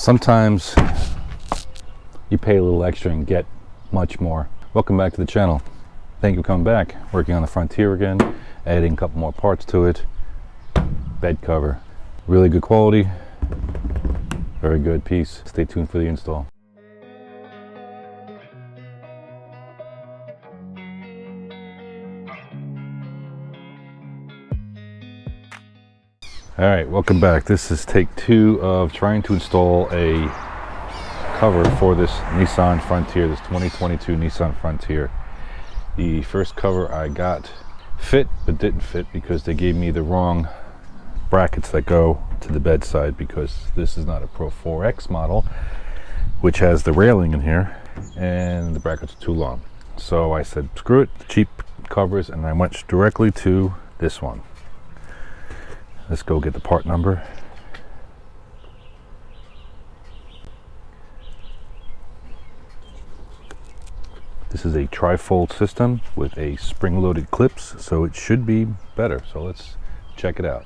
Sometimes you pay a little extra and get much more. Welcome back to the channel. Thank you for coming back. Working on the Frontier again, adding a couple more parts to it. Bed cover, really good quality, very good piece. Stay tuned for the install. All right, welcome back. This is take 2 of trying to install a cover for this Nissan Frontier, this 2022 Nissan Frontier. The first cover I got fit, but didn't fit because they gave me the wrong brackets that go to the bedside, because this is not a Pro 4X model, which has the railing in here, and the brackets are too long. So I said, screw it, cheap covers, and I went directly to this one. Let's go get the part number. This is a tri-fold system with a spring-loaded clips, so it should be better. So let's check it out.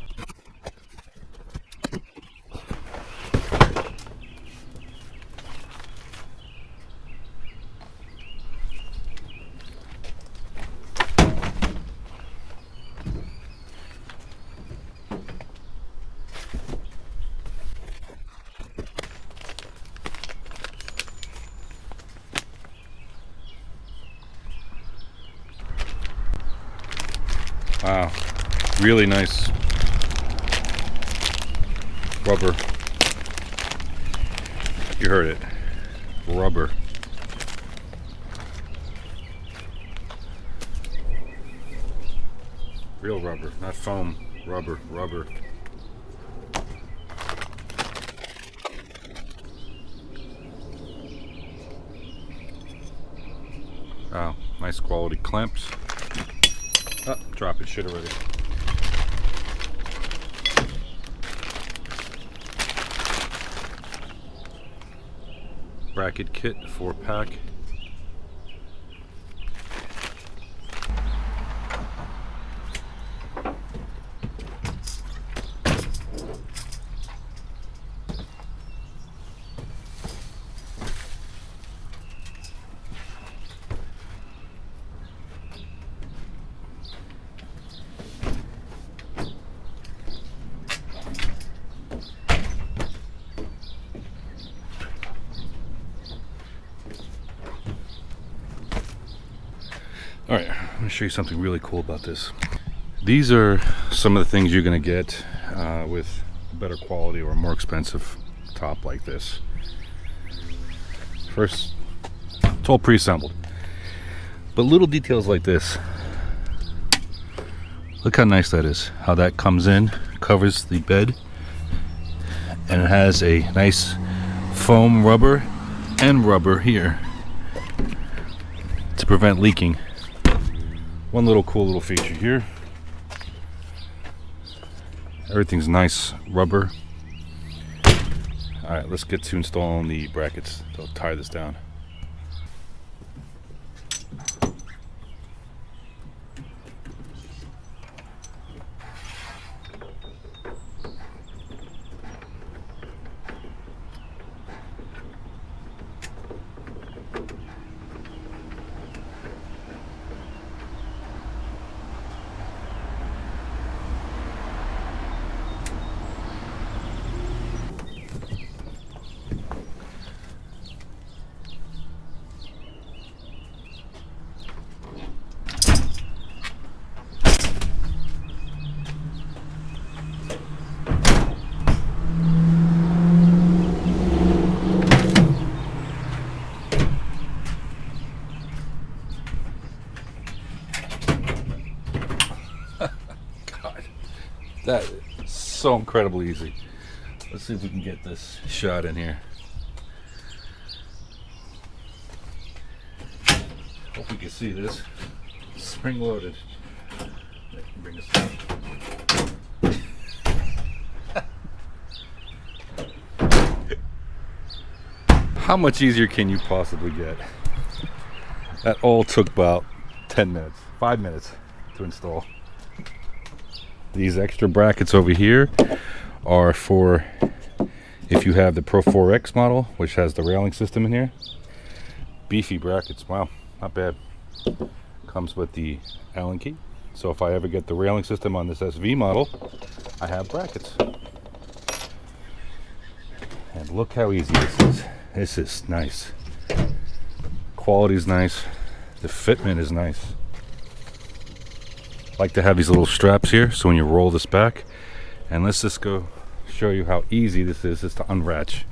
Wow, really nice rubber. You heard it, rubber. Real rubber, not foam, rubber. Wow, nice quality clamps. Oh, drop it, shit already. Bracket kit, 4-pack. All right, I'm gonna show you something really cool about this. These are some of the things you're gonna get with a better quality or a more expensive top like this. First, it's all pre-assembled, but little details like this. Look how nice that is, how that comes in, covers the bed, and it has a nice foam rubber and rubber here to prevent leaking. One little cool little feature here. Everything's nice rubber. All right, let's get to installing the brackets to tie this down. That is so incredibly easy. Let's see if we can get this shot in here. Hope we can see this. Spring loaded. Bring this down. How much easier can you possibly get? That all took about 10 minutes, 5 minutes to install. These extra brackets over here are for If you have the Pro 4X model, which has the railing system in here, beefy brackets, wow, not bad. Comes with the Allen key, so if I ever get the railing system on this SV model, I have brackets. And look how easy this is. This is nice. Quality is nice. The fitment is nice. I like to have these little straps here, so when you roll this back, and let's just go show you how easy this is to unlatch.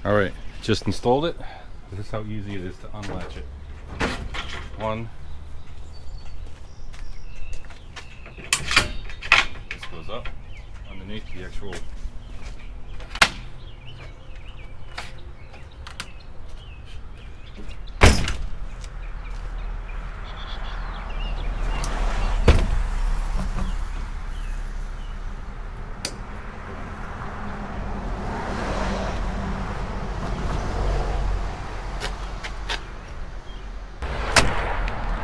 All right, just installed it. This is how easy it is to unlatch it. One. This goes up underneath the actual.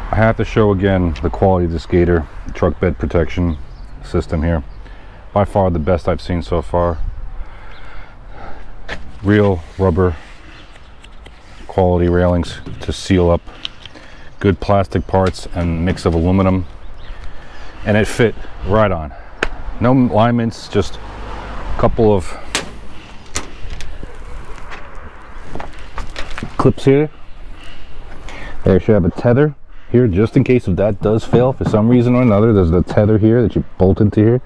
I have to show again the quality of this Gator truck bed protection system here. By far the best I've seen so far. Real rubber quality railings to seal up. Good plastic parts and mix of aluminum. And it fit right on. No alignments, just a couple of clips here. There should have a tether here, just in case if that does fail for some reason or another. There's the tether here that you bolt into here.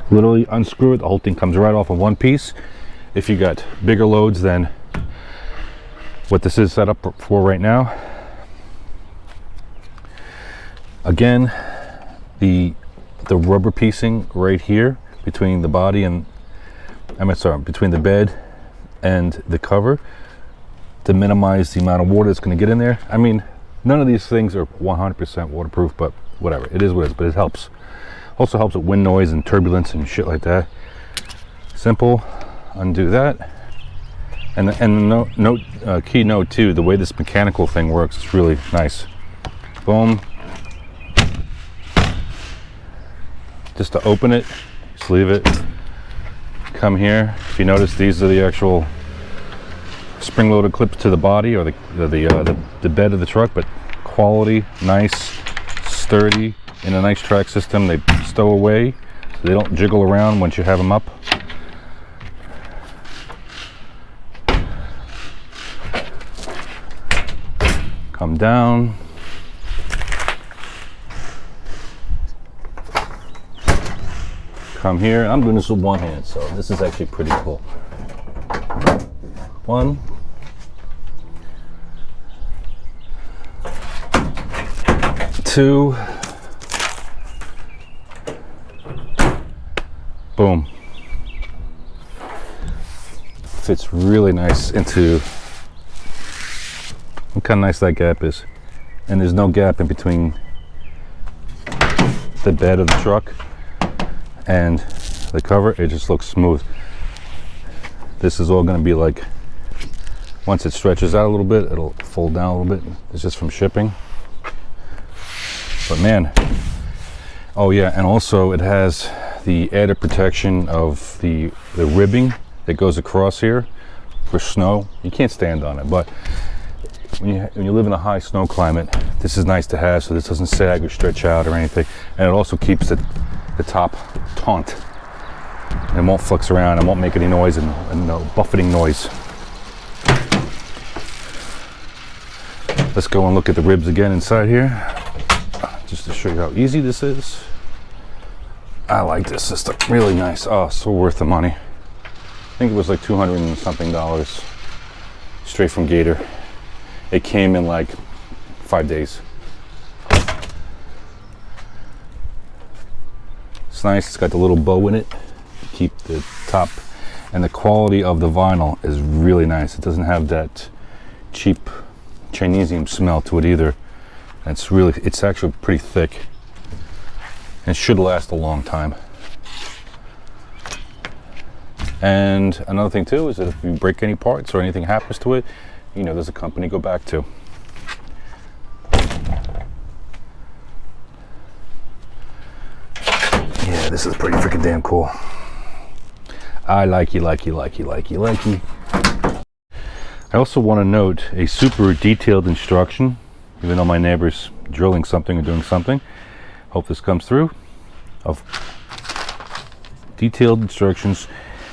Literally unscrew it, the whole thing comes right off in one piece. If you got bigger loads than what this is set up for right now. Again, the rubber piecing right here between the body and between the bed and the cover to minimize the amount of water that's going to get in there. I mean, none of these things are 100% waterproof, but whatever, it is what it is, but it helps. Also helps with wind noise and turbulence and shit like that. Simple, undo that. And the key note too, the way this mechanical thing works is really nice. Boom. Just to open it, sleeve it, come here. If you notice, these are the actual spring-loaded clips to the body or the bed of the truck, but quality, nice, sturdy, in a nice track system. They stow away so they don't jiggle around once you have them up. Come down. Come here. I'm doing this with one hand, so this is actually pretty cool. One. Two. Boom. Fits really nice into. Look how nice that gap is. And there's no gap in between the bed of the truck and the cover. It just looks smooth. This is all going to be like, once it stretches out a little bit, it'll fold down a little bit. It's just from shipping. But man, oh yeah, and also it has the added protection of the ribbing that goes across here for snow. You can't stand on it, but when you live in a high snow climate, this is nice to have, so this doesn't sag or stretch out or anything. And it also keeps the top taut. It won't flex around, it won't make any noise and no buffeting noise. Let's go and look at the ribs again inside here, just to show you how easy this is. I like this system, really nice. Oh, so worth the money. I think it was like $200 and something straight from Gator. It came in like 5 days. It's nice, it's got the little bow in it to keep the top, and the quality of the vinyl is really nice. It doesn't have that cheap Chinesium smell to it either. It's actually pretty thick and should last a long time. And another thing too is that if you break any parts or anything happens to it, you know there's a company to go back to. Yeah, this is pretty freaking damn cool. I likey. I also want to note a super detailed instruction, even though my neighbor's drilling something or doing something. Hope this comes through, of detailed instructions.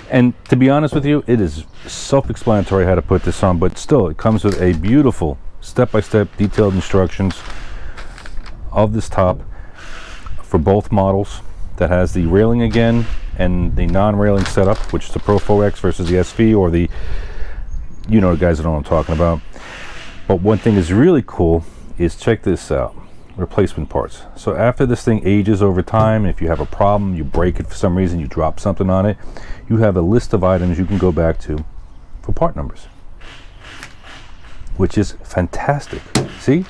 And to be honest with you, it is self-explanatory how to put this on, but still it comes with a beautiful step-by-step detailed instructions of this top for both models, that has the railing again and the non-railing setup, which is the Pro 4X versus the SV, or the, you know, guys that know what I'm talking about. But one thing is really cool is, check this out, replacement parts. So after this thing ages over time, if you have a problem, you break it for some reason, you drop something on it, you have a list of items you can go back to for part numbers, which is fantastic. See,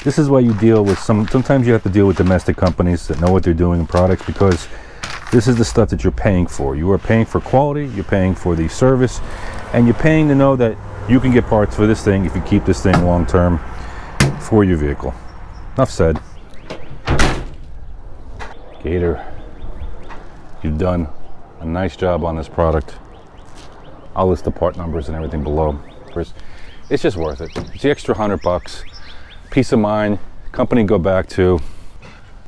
this is why you deal with sometimes you have to deal with domestic companies that know what they're doing in products, because this is the stuff that you're paying for. You are paying for quality, you're paying for the service, and you're paying to know that you can get parts for this thing if you keep this thing long term for your vehicle. Enough said. Gator, you've done a nice job on this product. I'll list the part numbers and everything below. It's just worth it. It's the extra $100, peace of mind, company to go back to.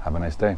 Have a nice day.